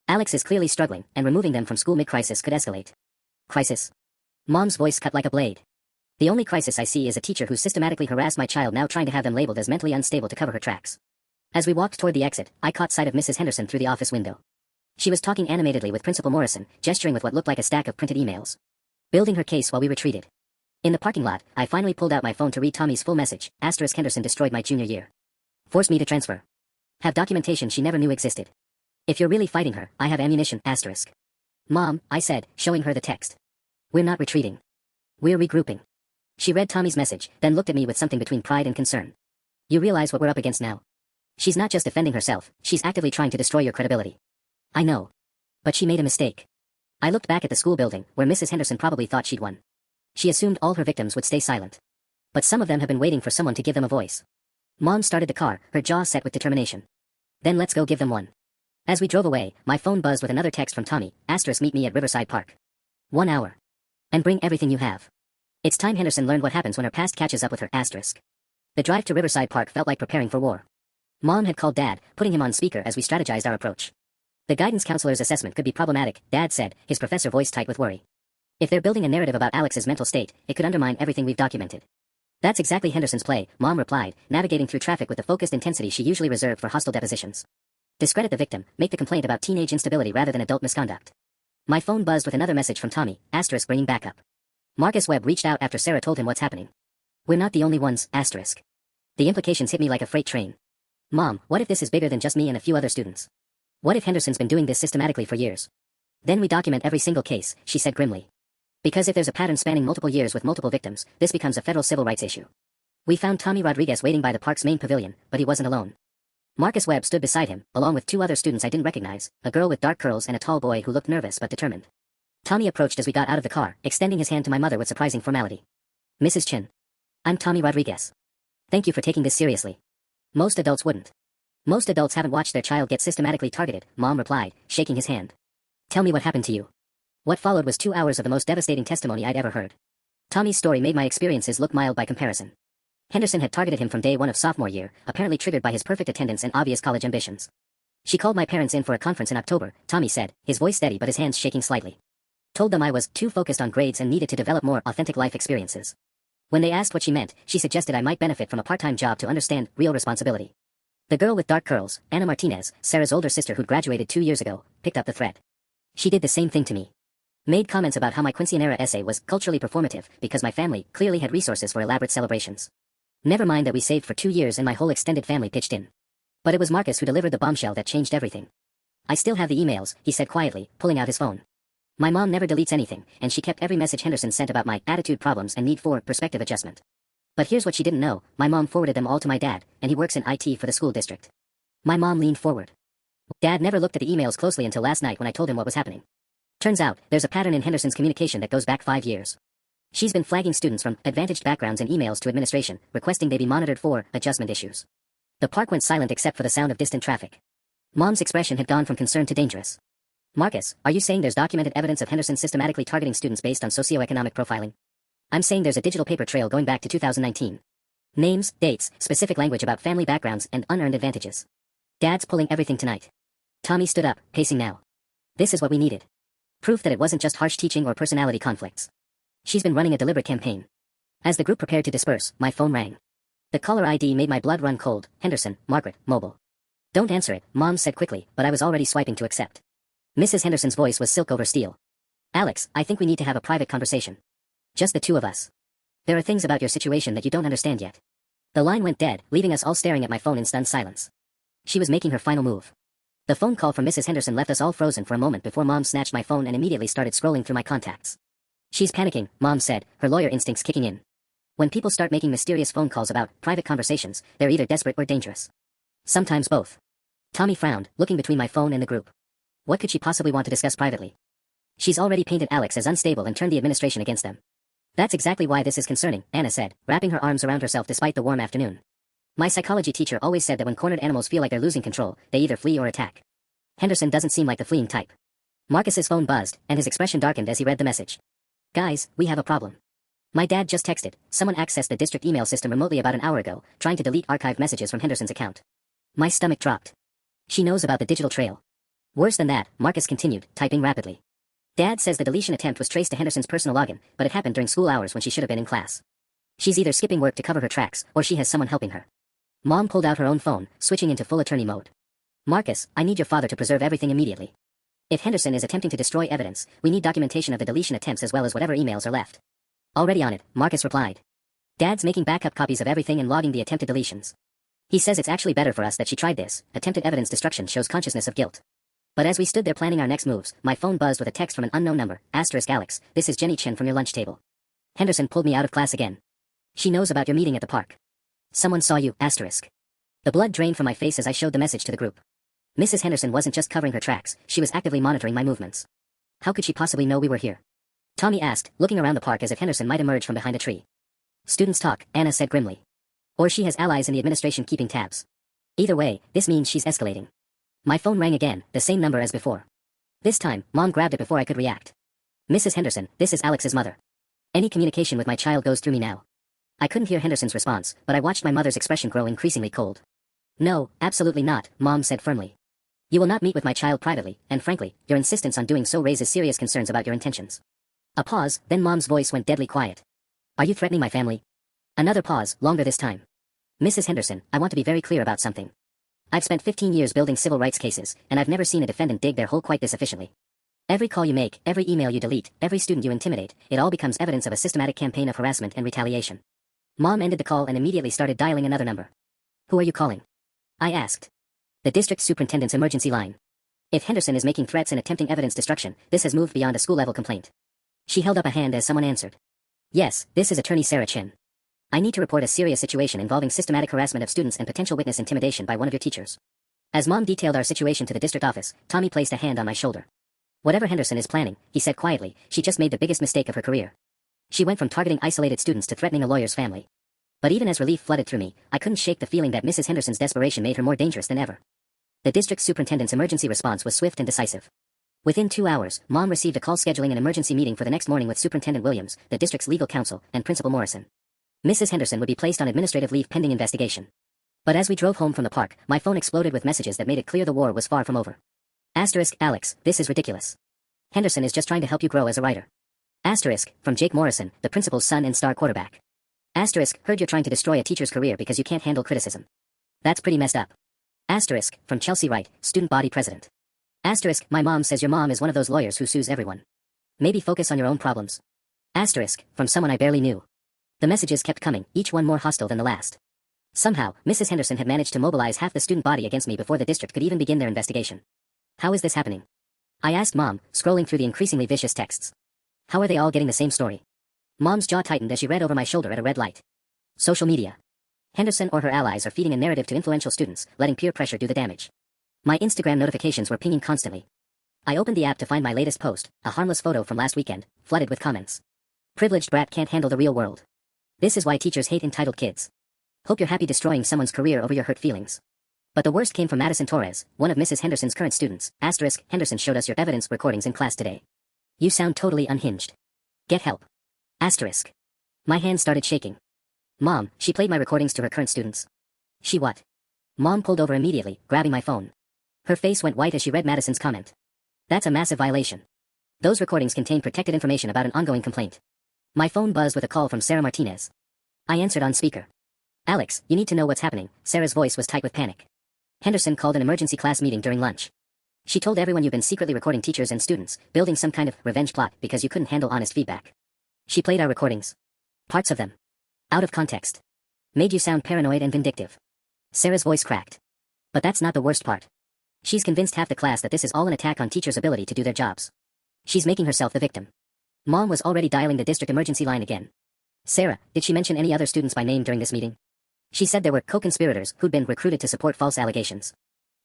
Speaker 1: Alex is clearly struggling, and removing them from school mid-crisis could escalate. Crisis? Mom's voice cut like a blade. The only crisis I see is a teacher who systematically harassed my child, now trying to have them labeled as mentally unstable to cover her tracks. As we walked toward the exit, I caught sight of Mrs. Henderson through the office window. She was talking animatedly with Principal Morrison, gesturing with what looked like a stack of printed emails. Building her case while we retreated. In the parking lot, I finally pulled out my phone to read Tommy's full message. Asterisk, Henderson destroyed my junior year. Forced me to transfer. Have documentation she never knew existed. If you're really fighting her, I have ammunition. Asterisk. Mom, I said, showing her the text. We're not retreating. We're regrouping. She read Tommy's message, then looked at me with something between pride and concern. You realize what we're up against now? She's not just defending herself, she's actively trying to destroy your credibility. I know. But she made a mistake. I looked back at the school building, where Mrs. Henderson probably thought she'd won. She assumed all her victims would stay silent. But some of them have been waiting for someone to give them a voice. Mom started the car, her jaw set with determination. Then let's go give them one. As we drove away, my phone buzzed with another text from Tommy, * meet me at Riverside Park. 1 hour. And bring everything you have. It's time Henderson learned what happens when her past catches up with her *. The drive to Riverside Park felt like preparing for war. Mom had called Dad, putting him on speaker as we strategized our approach. The guidance counselor's assessment could be problematic, Dad said, his professor voice tight with worry. If they're building a narrative about Alex's mental state, it could undermine everything we've documented. That's exactly Henderson's play, Mom replied, navigating through traffic with the focused intensity she usually reserved for hostile depositions. Discredit the victim, make the complaint about teenage instability rather than adult misconduct. My phone buzzed with another message from Tommy, * bringing backup. Marcus Webb reached out after Sarah told him what's happening. We're not the only ones, *. The implications hit me like a freight train. Mom, what if this is bigger than just me and a few other students? What if Henderson's been doing this systematically for years? Then we document every single case, she said grimly. Because if there's a pattern spanning multiple years with multiple victims, this becomes a federal civil rights issue. We found Tommy Rodriguez waiting by the park's main pavilion, but he wasn't alone. Marcus Webb stood beside him, along with 2 other students I didn't recognize, a girl with dark curls and a tall boy who looked nervous but determined. Tommy approached as we got out of the car, extending his hand to my mother with surprising formality. Mrs. Chin. I'm Tommy Rodriguez. Thank you for taking this seriously. Most adults wouldn't. Most adults haven't watched their child get systematically targeted, Mom replied, shaking his hand. Tell me what happened to you. What followed was 2 hours of the most devastating testimony I'd ever heard. Tommy's story made my experiences look mild by comparison. Henderson had targeted him from day 1 of sophomore year, apparently triggered by his perfect attendance and obvious college ambitions. She called my parents in for a conference in October, Tommy said, his voice steady but his hands shaking slightly. Told them I was too focused on grades and needed to develop more authentic life experiences. When they asked what she meant, she suggested I might benefit from a part-time job to understand real responsibility. The girl with dark curls, Anna Martinez, Sarah's older sister who'd graduated 2 years ago, picked up the thread. She did the same thing to me. Made comments about how my quinceañera essay was culturally performative because my family clearly had resources for elaborate celebrations. Never mind that we saved for 2 years and my whole extended family pitched in. But it was Marcus who delivered the bombshell that changed everything. I still have the emails, he said quietly, pulling out his phone. My mom never deletes anything, and she kept every message Henderson sent about my attitude problems and need for perspective adjustment. But here's what she didn't know, my mom forwarded them all to my dad, and he works in IT for the school district. My mom leaned forward. Dad never looked at the emails closely until last night when I told him what was happening. Turns out, there's a pattern in Henderson's communication that goes back 5 years. She's been flagging students from advantaged backgrounds in emails to administration, requesting they be monitored for adjustment issues. The park went silent except for the sound of distant traffic. Mom's expression had gone from concern to dangerous. Marcus, are you saying there's documented evidence of Henderson systematically targeting students based on socioeconomic profiling? I'm saying there's a digital paper trail going back to 2019. Names, dates, specific language about family backgrounds, and unearned advantages. Dad's pulling everything tonight. Tommy stood up, pacing now. This is what we needed. Proof that it wasn't just harsh teaching or personality conflicts. She's been running a deliberate campaign. As the group prepared to disperse, my phone rang. The caller ID made my blood run cold. Henderson, Margaret, mobile. Don't answer it, Mom said quickly, but I was already swiping to accept. Mrs. Henderson's voice was silk over steel. Alex, I think we need to have a private conversation. Just the 2 of us. There are things about your situation that you don't understand yet. The line went dead, leaving us all staring at my phone in stunned silence. She was making her final move. The phone call from Mrs. Henderson left us all frozen for a moment before Mom snatched my phone and immediately started scrolling through my contacts. She's panicking, Mom said, her lawyer instincts kicking in. When people start making mysterious phone calls about private conversations, they're either desperate or dangerous. Sometimes both. Tommy frowned, looking between my phone and the group. What could she possibly want to discuss privately? She's already painted Alex as unstable and turned the administration against them. That's exactly why this is concerning, Anna said, wrapping her arms around herself despite the warm afternoon. My psychology teacher always said that when cornered animals feel like they're losing control, they either flee or attack. Henderson doesn't seem like the fleeing type. Marcus's phone buzzed, and his expression darkened as he read the message. Guys, we have a problem. My dad just texted, someone accessed the district email system remotely about an hour ago, trying to delete archived messages from Henderson's account. My stomach dropped. She knows about the digital trail. Worse than that, Marcus continued, typing rapidly. Dad says the deletion attempt was traced to Henderson's personal login, but it happened during school hours when she should have been in class. She's either skipping work to cover her tracks, or she has someone helping her. Mom pulled out her own phone, switching into full attorney mode. Marcus, I need your father to preserve everything immediately. If Henderson is attempting to destroy evidence, we need documentation of the deletion attempts as well as whatever emails are left. Already on it, Marcus replied. Dad's making backup copies of everything and logging the attempted deletions. He says it's actually better for us that she tried this. Attempted evidence destruction shows consciousness of guilt. But as we stood there planning our next moves, my phone buzzed with a text from an unknown number, *Alex, this is Jenny Chin from your lunch table. Henderson pulled me out of class again. She knows about your meeting at the park. Someone saw you, *. The blood drained from my face as I showed the message to the group. Mrs. Henderson wasn't just covering her tracks, she was actively monitoring my movements. How could she possibly know we were here? Tommy asked, looking around the park as if Henderson might emerge from behind a tree. Students talk, Anna said grimly. Or she has allies in the administration keeping tabs. Either way, this means she's escalating. My phone rang again, the same number as before. This time, Mom grabbed it before I could react. Mrs. Henderson, this is Alex's mother. Any communication with my child goes through me now. I couldn't hear Henderson's response, but I watched my mother's expression grow increasingly cold. No, absolutely not, Mom said firmly. You will not meet with my child privately, and frankly, your insistence on doing so raises serious concerns about your intentions. A pause, then Mom's voice went deadly quiet. Are you threatening my family? Another pause, longer this time. Mrs. Henderson, I want to be very clear about something. I've spent 15 years building civil rights cases, and I've never seen a defendant dig their hole quite this efficiently. Every call you make, every email you delete, every student you intimidate, it all becomes evidence of a systematic campaign of harassment and retaliation. Mom ended the call and immediately started dialing another number. Who are you calling? I asked. The district superintendent's emergency line. If Henderson is making threats and attempting evidence destruction, this has moved beyond a school-level complaint. She held up a hand as someone answered. Yes, this is Attorney Sarah Chin. I need to report a serious situation involving systematic harassment of students and potential witness intimidation by one of your teachers. As Mom detailed our situation to the district office, Tommy placed a hand on my shoulder. Whatever Henderson is planning, he said quietly, she just made the biggest mistake of her career. She went from targeting isolated students to threatening a lawyer's family. But even as relief flooded through me, I couldn't shake the feeling that Mrs. Henderson's desperation made her more dangerous than ever. The district superintendent's emergency response was swift and decisive. Within 2 hours, Mom received a call scheduling an emergency meeting for the next morning with Superintendent Williams, the district's legal counsel, and Principal Morrison. Mrs. Henderson would be placed on administrative leave pending investigation. But as we drove home from the park, my phone exploded with messages that made it clear the war was far from over. Alex, this is ridiculous. Henderson is just trying to help you grow as a writer. From Jake Morrison, the principal's son and star quarterback. Heard you're trying to destroy a teacher's career because you can't handle criticism. That's pretty messed up. From Chelsea Wright, student body president. My mom says your mom is one of those lawyers who sues everyone. Maybe focus on your own problems. From someone I barely knew. The messages kept coming, each one more hostile than the last. Somehow, Mrs. Henderson had managed to mobilize half the student body against me before the district could even begin their investigation. How is this happening? I asked Mom, scrolling through the increasingly vicious texts. How are they all getting the same story? Mom's jaw tightened as she read over my shoulder at a red light. Social media. Henderson or her allies are feeding a narrative to influential students, letting peer pressure do the damage. My Instagram notifications were pinging constantly. I opened the app to find my latest post, a harmless photo from last weekend, flooded with comments. Privileged brat can't handle the real world. This is why teachers hate entitled kids. Hope you're happy destroying someone's career over your hurt feelings. But the worst came from Madison Torres, one of Mrs. Henderson's current students. Henderson showed us your evidence recordings in class today. You sound totally unhinged. Get help. My hand started shaking. Mom, she played my recordings to her current students. She what? Mom pulled over immediately, grabbing my phone. Her face went white as she read Madison's comment. That's a massive violation. Those recordings contain protected information about an ongoing complaint. My phone buzzed with a call from Sarah Martinez. I answered on speaker. Alex, you need to know what's happening. Sarah's voice was tight with panic. Henderson called an emergency class meeting during lunch. She told everyone you've been secretly recording teachers and students, building some kind of revenge plot because you couldn't handle honest feedback. She played our recordings. Parts of them. Out of context. Made you sound paranoid and vindictive. Sarah's voice cracked. But that's not the worst part. She's convinced half the class that this is all an attack on teachers' ability to do their jobs. She's making herself the victim. Mom was already dialing the district emergency line again. Sarah, did she mention any other students by name during this meeting? She said there were co-conspirators who'd been recruited to support false allegations.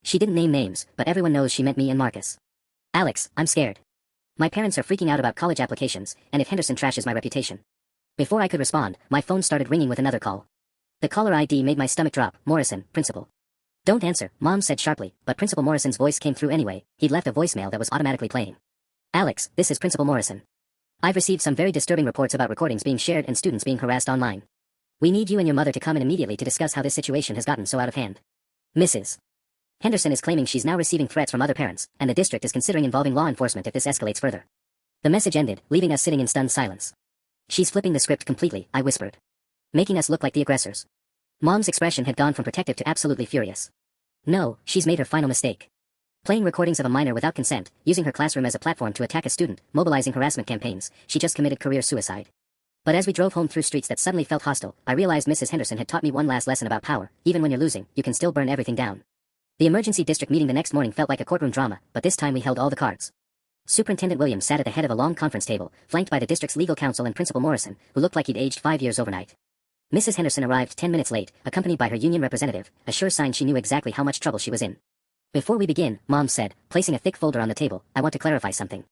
Speaker 1: She didn't name names, but everyone knows she meant me and Marcus. Alex, I'm scared. My parents are freaking out about college applications, and if Henderson trashes my reputation. Before I could respond, my phone started ringing with another call. The caller ID made my stomach drop. Morrison, principal. Don't answer, Mom said sharply, but Principal Morrison's voice came through anyway. He'd left a voicemail that was automatically playing. Alex, this is Principal Morrison. I've received some very disturbing reports about recordings being shared and students being harassed online. We need you and your mother to come in immediately to discuss how this situation has gotten so out of hand. Mrs. Henderson is claiming she's now receiving threats from other parents, and the district is considering involving law enforcement if this escalates further. The message ended, leaving us sitting in stunned silence. She's flipping the script completely, I whispered. Making us look like the aggressors. Mom's expression had gone from protective to absolutely furious. No, she's made her final mistake. Playing recordings of a minor without consent, using her classroom as a platform to attack a student, mobilizing harassment campaigns, she just committed career suicide. But as we drove home through streets that suddenly felt hostile, I realized Mrs. Henderson had taught me one last lesson about power. Even when you're losing, you can still burn everything down. The emergency district meeting the next morning felt like a courtroom drama, but this time we held all the cards. Superintendent Williams sat at the head of a long conference table, flanked by the district's legal counsel and Principal Morrison, who looked like he'd aged 5 years overnight. Mrs. Henderson arrived 10 minutes late, accompanied by her union representative, a sure sign she knew exactly how much trouble she was in. Before we begin, Mom said, placing a thick folder on the table, I want to clarify something.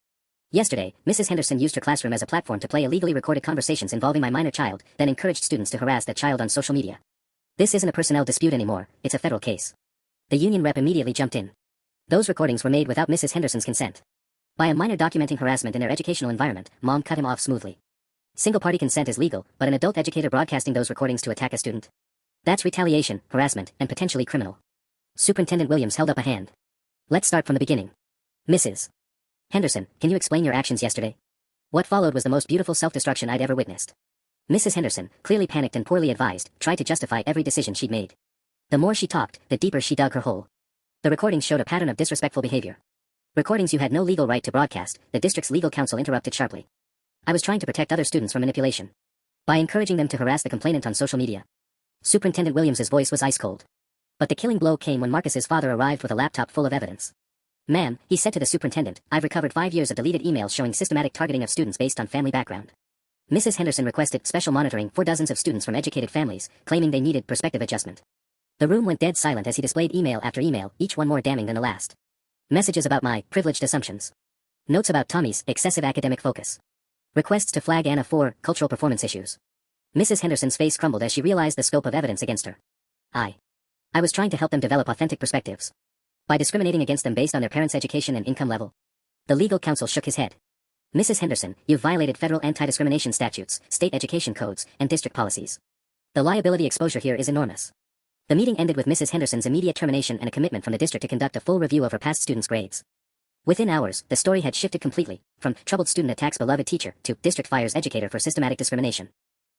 Speaker 1: Yesterday, Mrs. Henderson used her classroom as a platform to play illegally recorded conversations involving my minor child, then encouraged students to harass that child on social media. This isn't a personnel dispute anymore, it's a federal case. The union rep immediately jumped in. Those recordings were made without Mrs. Henderson's consent. By a minor documenting harassment in their educational environment, Mom cut him off smoothly. Single-party consent is legal, but an adult educator broadcasting those recordings to attack a student? That's retaliation, harassment, and potentially criminal. Superintendent Williams held up a hand. Let's start from the beginning. Mrs. Henderson, can you explain your actions yesterday? What followed was the most beautiful self-destruction I'd ever witnessed. Mrs. Henderson, clearly panicked and poorly advised, tried to justify every decision she'd made. The more she talked, the deeper she dug her hole. The recordings showed a pattern of disrespectful behavior. Recordings you had no legal right to broadcast, the district's legal counsel interrupted sharply. I was trying to protect other students from manipulation. By encouraging them to harass the complainant on social media. Superintendent Williams's voice was ice cold. But the killing blow came when Marcus's father arrived with a laptop full of evidence. Ma'am, he said to the superintendent, I've recovered 5 years of deleted emails showing systematic targeting of students based on family background. Mrs. Henderson requested special monitoring for dozens of students from educated families, claiming they needed perspective adjustment. The room went dead silent as he displayed email after email, each one more damning than the last. Messages about my privileged assumptions. Notes about Tommy's excessive academic focus. Requests to flag Anna for cultural performance issues. Mrs. Henderson's face crumbled as she realized the scope of evidence against her. I was trying to help them develop authentic perspectives. By discriminating against them based on their parents' education and income level. The legal counsel shook his head. Mrs. Henderson, you've violated federal anti-discrimination statutes, state education codes, and district policies. The liability exposure here is enormous. The meeting ended with Mrs. Henderson's immediate termination and a commitment from the district to conduct a full review of her past students' grades. Within hours, the story had shifted completely, from troubled student attacks beloved teacher to district fires educator for systematic discrimination.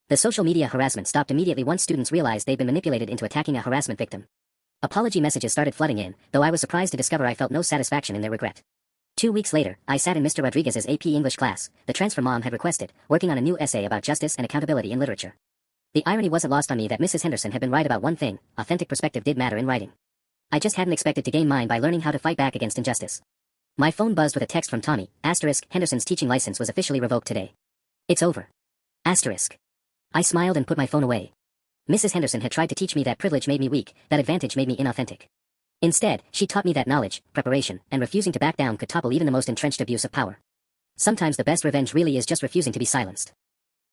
Speaker 1: The social media harassment stopped immediately once students realized they'd been manipulated into attacking a harassment victim. Apology messages started flooding in, though I was surprised to discover I felt no satisfaction in their regret. 2 weeks later, I sat in Mr. Rodriguez's AP English class, the transfer Mom had requested, working on a new essay about justice and accountability in literature. The irony wasn't lost on me that Mrs. Henderson had been right about one thing, authentic perspective did matter in writing. I just hadn't expected to gain mine by learning how to fight back against injustice. My phone buzzed with a text from Tommy, Henderson's teaching license was officially revoked today. It's over. I smiled and put my phone away. Mrs. Henderson had tried to teach me that privilege made me weak, that advantage made me inauthentic. Instead, she taught me that knowledge, preparation, and refusing to back down could topple even the most entrenched abuse of power. Sometimes the best revenge really is just refusing to be silenced.